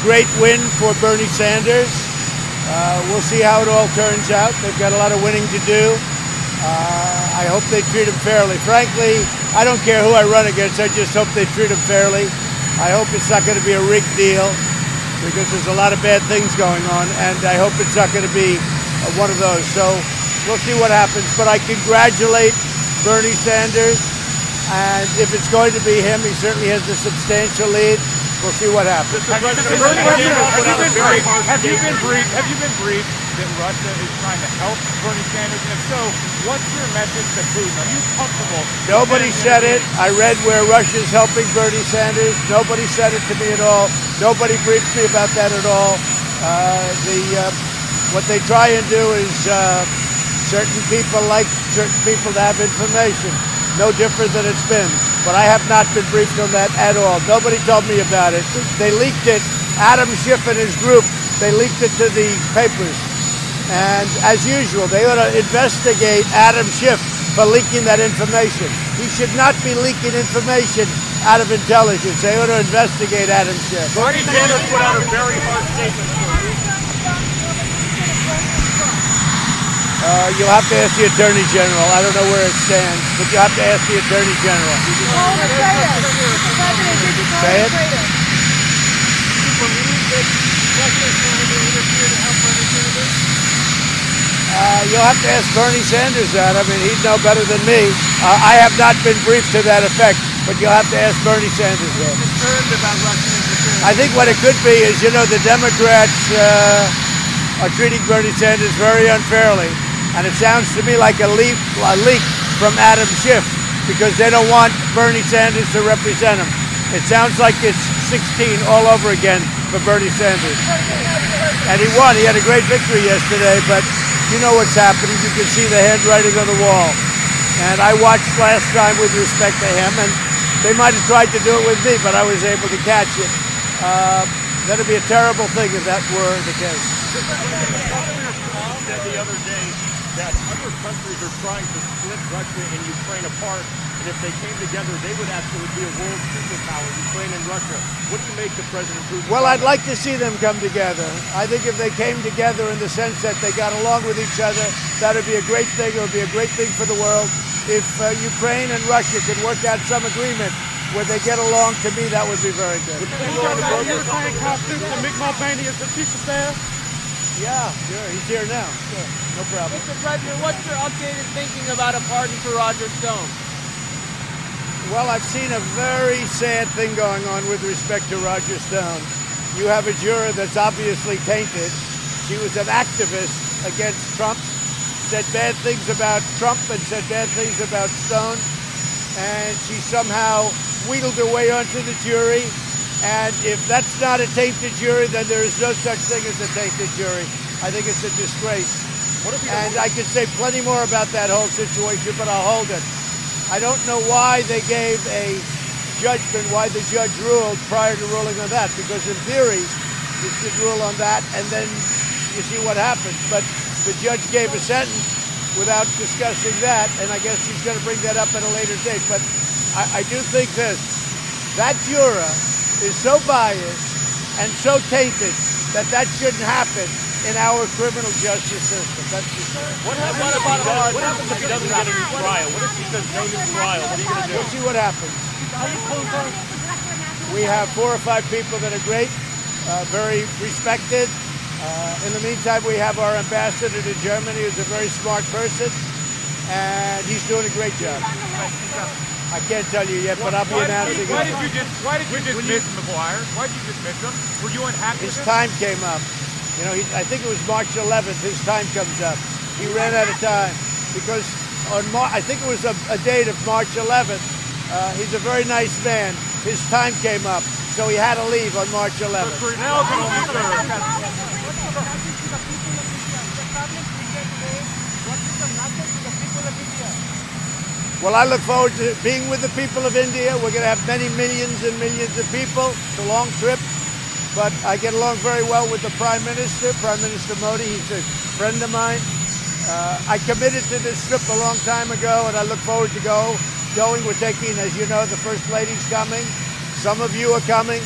great win for Bernie Sanders. We'll see how it all turns out. They've got a lot of winning to do. I hope they treat him fairly. Frankly, I don't care who I run against. I just hope they treat him fairly. I hope it's not going to be a rigged deal, because there's a lot of bad things going on, and I hope it's not going to be one of those. So we'll see what happens. But I congratulate Bernie Sanders, and if it's going to be him, he certainly has a substantial lead. We'll see what happens. Have you been briefed that Russia is trying to help Bernie Sanders? And if so, what's your message to Putin? Are you comfortable? Nobody said it. I read where Russia's helping Bernie Sanders. Nobody said it to me at all. Nobody briefed me about that at all. What they try and do is certain people like certain people to have information. No different than it's been. But I have not been briefed on that at all. Nobody told me about it. They leaked it. Adm Schiff and his group, they leaked it to the papers. And as usual, they ought to investigate Adm Schiff for leaking that information. He should not be leaking information out of intelligence. They ought to investigate Adm Schiff. Bernie Sanders put out a very hard statement. You'll have to ask the Attorney General. I don't know where it stands, but you have to ask the Attorney General. Say it. You'll have to ask Bernie Sanders that. I mean, he'd know better than me. I have not been briefed to that effect, but you'll have to ask Bernie Sanders that. Concerned about Russian interference. I think what it could be is, you know, the Democrats are treating Bernie Sanders very unfairly. And it sounds to me like a leak from Adm Schiff, because they don't want Bernie Sanders to represent him. It sounds like it's 16 all over again for Bernie Sanders. And he won. He had a great victory yesterday, but you know what's happening. You can see the handwriting on the wall. And I watched last time with respect to him, and they might have tried to do it with me, but I was able to catch it. That'd be a terrible thing if that were the case. Said the other day that other countries are trying to split Russia and Ukraine apart, and if they came together, they would actually be a world superpower, Ukraine and Russia. What do you make of President Putin? Well, I'd like to see them come together. I think if they came together in the sense that they got along with each other, that would be a great thing. It would be a great thing for the world. If Ukraine and Russia could work out some agreement where they get along, to me, that would be very good. Mick Mulvaney is the chief of staff? Yeah, sure. He's here now. Sure. No problem. Mr. President, what's your updated thinking about a pardon for Roger Stone? Well, I've seen a very sad thing going on with respect to Roger Stone. You have a juror that's obviously tainted. She was an activist against Trump, said bad things about Trump and said bad things about Stone, and she somehow wheedled her way onto the jury. And if that's not a tainted jury, then there is no such thing as a tainted jury. I think it's a disgrace. And I could say plenty more about that whole situation, but I'll hold it. I don't know why they gave a judgment, why the judge ruled prior to ruling on that, because in theory, you should rule on that, and then you see what happens. But the judge gave a sentence without discussing that, and I guess he's going to bring that up at a later date. But I do think this, that juror is so biased and so tainted that that shouldn't happen in our criminal justice system. That's what happens if he doesn't get a new trial? What if he says no new trial? What are you going to do? We'll see what happens. We have 4 or 5 people that are great, very respected. In the meantime, we have our ambassador to Germany, who's a very smart person, and he's doing a great job. I can't tell you yet, but I'll be announcing it. Why did you dismiss McGuire? Why did you dismiss him? Were you unhappy with him? His time came up. You know, I think it was March 11th, his time comes up. He ran out of time because on I think it was a date of March 11th. He's a very nice man. His time came up, so he had to leave on March 11th. So now well, I look forward to being with the people of India. We're going to have many millions and millions of people. It's a long trip, but I get along very well with the Prime Minister, Prime Minister Modi. He's a friend of mine. I committed to this trip a long time ago, and I look forward to going. We're taking, as you know, the First Lady's coming. Some of you are coming.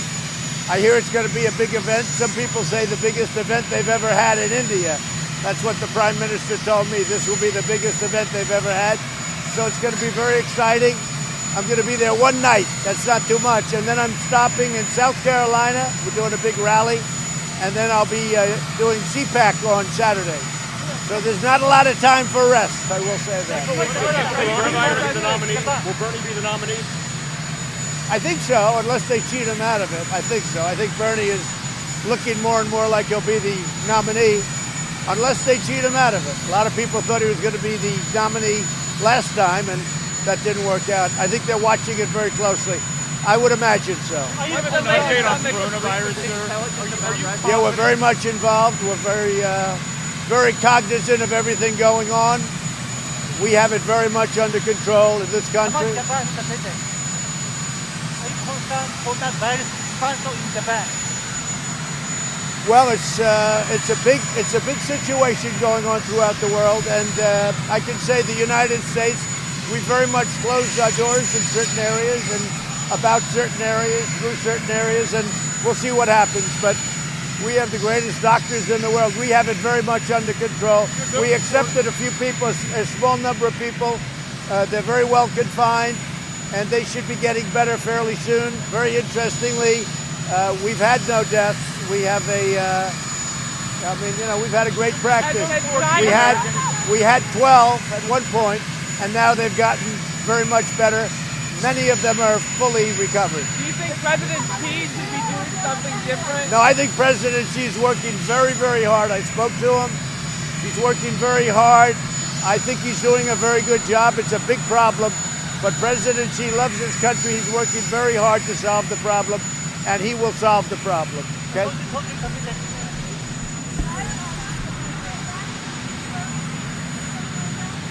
I hear it's going to be a big event. Some people say the biggest event they've ever had in India. That's what the Prime Minister told me. This will be the biggest event they've ever had. So it's going to be very exciting. I'm going to be there one night. That's not too much. And then I'm stopping in South Carolina. We're doing a big rally. And then I'll be doing CPAC on Saturday. So there's not a lot of time for rest, I will say that. Will Bernie be the nominee? I think so, unless they cheat him out of it. I think so. I think Bernie is looking more and more like he'll be the nominee, unless they cheat him out of it. A lot of people thought he was going to be the nominee last time, and that didn't work out. I think they're watching it very closely. I would imagine so. Are you an update on coronavirus, sir? Yeah, we're very much involved. We're very cognizant of everything going on. We have it very much under control in this country. Well, it's a big situation going on throughout the world, and I can say the United States, we very much closed our doors in certain areas and about certain areas, through certain areas, and we'll see what happens. But we have the greatest doctors in the world. We have it very much under control. We accepted a few people, a small number of people. They're very well confined, and they should be getting better fairly soon. Very interestingly, we've had no deaths. We have we've had a great practice. We had 12 at one point, and now they've gotten very much better. Many of them are fully recovered. Do you think President Xi should be doing something different? No, I think President Xi is working very, very hard. I spoke to him. He's working very hard. I think he's doing a very good job. It's a big problem, but President Xi loves his country. He's working very hard to solve the problem, and he will solve the problem. Okay?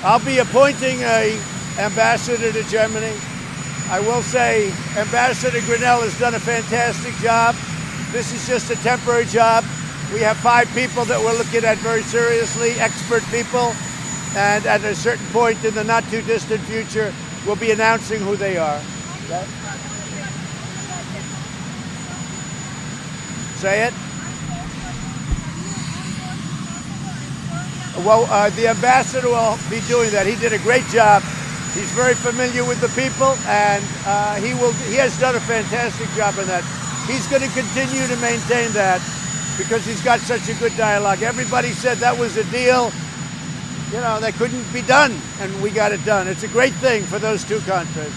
I'll be appointing an ambassador to Germany. I will say Ambassador Grinnell has done a fantastic job. This is just a temporary job. We have 5 people that we're looking at very seriously, expert people, and at a certain point in the not too distant future, we'll be announcing who they are. Okay? Say it. Well, the ambassador will be doing that. He did a great job. He's very familiar with the people, and he has done a fantastic job in that. He's going to continue to maintain that because he's got such a good dialogue. Everybody said that was a deal, that couldn't be done, and we got it done. It's a great thing for those two countries.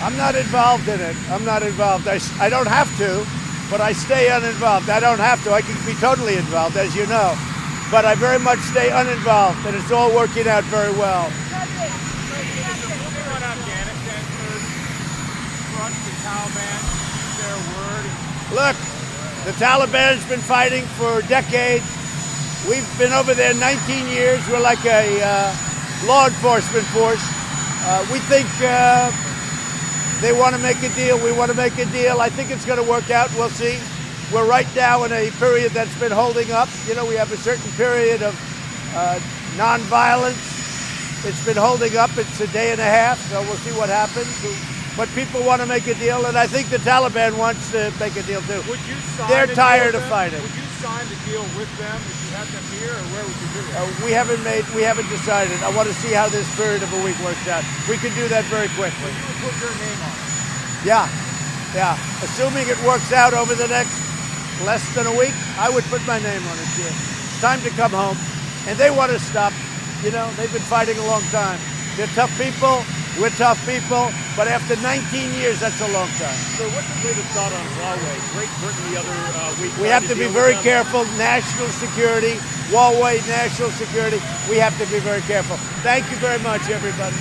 I'm not involved in it. I'm not involved. I don't have to, but I stay uninvolved. I don't have to. I can be totally involved, as you know. But I very much stay uninvolved, and it's all working out very well. Look, the Taliban's been fighting for decades. We've been over there 19 years. We're like a law enforcement force. We think they want to make a deal. We want to make a deal. I think it's going to work out. We'll see. We're right now in a period that's been holding up. We have a certain period of nonviolence. It's been holding up. It's a day and a half, so we'll see what happens. But people want to make a deal, and I think the Taliban wants to make a deal too. Would you sign They're tired of fighting. Would you sign the deal with them if you had them here, or where would you do it? We haven't decided. I want to see how this period of a week works out. We can do that very quickly. But you would put your name on it. Yeah. Assuming it works out over the next less than a week, I would put my name on it. Yeah. It's time to come home, and they want to stop. They've been fighting a long time. They're tough people. We're tough people, but after 19 years, that's a long time. So what's the latest thought on Huawei? Great Britain the other week. We have to be very careful. National security, Huawei, national security. We have to be very careful. Thank you very much, everybody.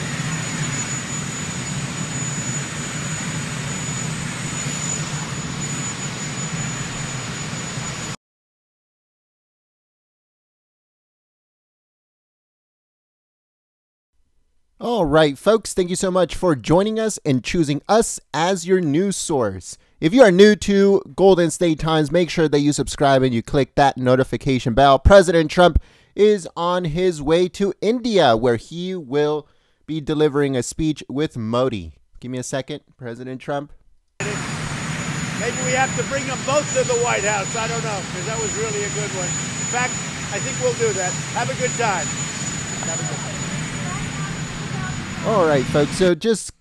All right, folks, thank you so much for joining us and choosing us as your news source. If you are new to Golden State Times, make sure that you subscribe and you click that notification bell. President Trump is on his way to India, where he will be delivering a speech with Modi. Give me a second, President Trump. Maybe we have to bring them both to the White House. I don't know, because that was really a good one. In fact, I think we'll do that. Have a good time. Have a good time. All right, folks. So just a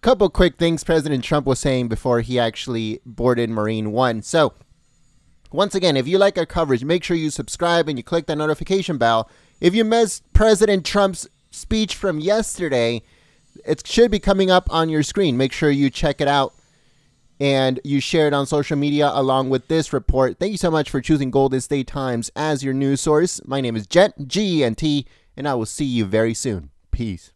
couple quick things President Trump was saying before he actually boarded Marine One. So once again, if you like our coverage, make sure you subscribe and you click that notification bell. If you missed President Trump's speech from yesterday, it should be coming up on your screen. Make sure you check it out and you share it on social media along with this report. Thank you so much for choosing Golden State Times as your news source. My name is Gent, Gent, and I will see you very soon. Peace.